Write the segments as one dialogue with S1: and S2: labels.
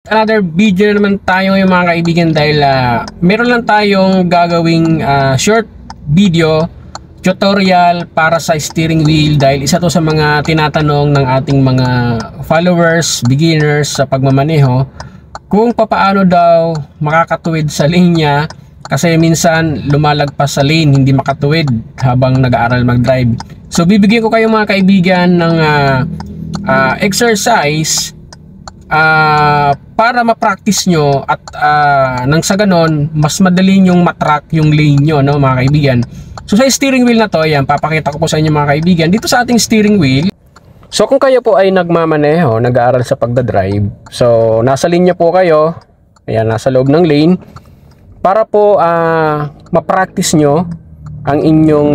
S1: Another video na naman tayo yung mga kaibigan dahil meron lang tayong gagawing short video tutorial para sa steering wheel dahil isa to sa mga tinatanong ng ating mga followers, beginners sa pagmamaneho kung papaano daw makakatuwid sa linya kasi minsan lumalagpas sa lane, hindi makatuwid habang nag-aaral mag-drive. So bibigyan ko kayo mga kaibigan ng exercise para ma-practice nyo at nang sa ganon mas madali nyong matrack yung lane nyo, no, mga kaibigan. So sa steering wheel na to, yan, papakita ko po sa inyo mga kaibigan dito sa ating steering wheel. So kung kayo po ay nagmamaneho, nag-aaral sa pagdadrive, so nasa linya po kayo, ayan, nasa loob ng lane, para po ma-practice nyo ang inyong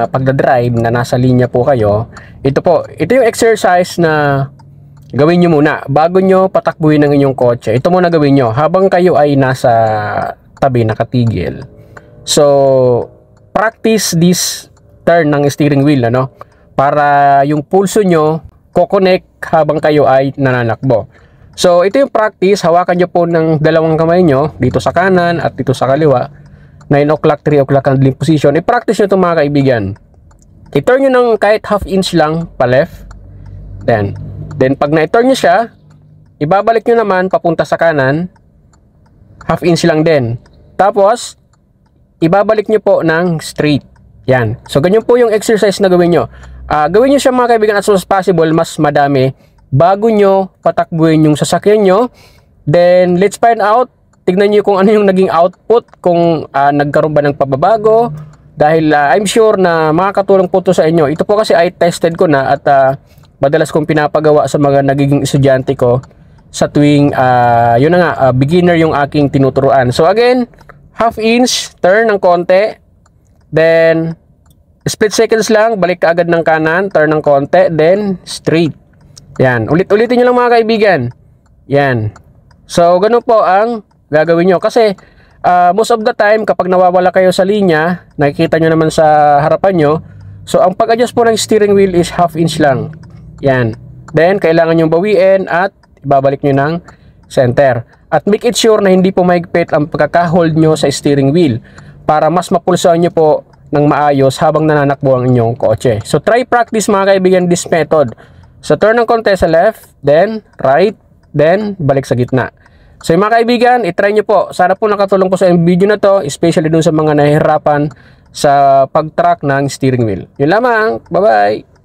S1: pagdadrive na nasa linya po kayo. Ito yung exercise na gawin nyo muna bago nyo patakbuhin ng inyong kotse. Ito muna gawin nyo habang kayo ay nasa tabi, nakatigil. So practice this turn ng steering wheel, ano, para yung pulso nyo kokonek habang kayo ay nananakbo. So ito yung practice. Hawakan nyo po ng dalawang kamay nyo dito sa kanan at dito sa kaliwa, 9 o'clock, 3 o'clock handling position. I-practice nyo ito mga kaibigan. I-turn nyo ng kahit half inch lang pa left, then pag na-turn nyo siya, ibabalik nyo naman papunta sa kanan, half inch lang din. Tapos ibabalik nyo po ng straight. Yan. So ganyan po yung exercise na gawin nyo. Gawin nyo siya mga kaibigan as soon as possible, mas madami, bago nyo patakbuhin yung sasakyan nyo. Then let's find out, tignan nyo kung ano yung naging output, kung nagkaroon ba ng pababago. Dahil I'm sure na makakatulong po to sa inyo. Ito po kasi ay tested ko na at madalas kong pinapagawa sa mga nagiging estudyante ko sa tuwing yun na nga, beginner yung aking tinuturuan. So again, half inch, turn ng konti, then split seconds lang, balik ka agad ng kanan, turn ng konti, then straight. Yan, ulit-ulitin nyo lang mga kaibigan. Yan. So ganun po ang gagawin nyo kasi most of the time kapag nawawala kayo sa linya, nakikita nyo naman sa harapan nyo, so ang pag-adjust po ng steering wheel is half inch lang. Yan. Then kailangan nyo bawiin at ibabalik nyo ng center. At make it sure na hindi po mahigpit ang pagkaka-hold nyo sa steering wheel para mas mapulsahan nyo po ng maayos habang nananakbo ang inyong kotse. So try practice mga kaibigan this method. So turn ng konti sa left, then right, then balik sa gitna. So mga kaibigan, itry nyo po. Sana po nakatulong po sa video na to, especially dun sa mga nahihirapan sa pag-track ng steering wheel. Yun lamang. Bye-bye!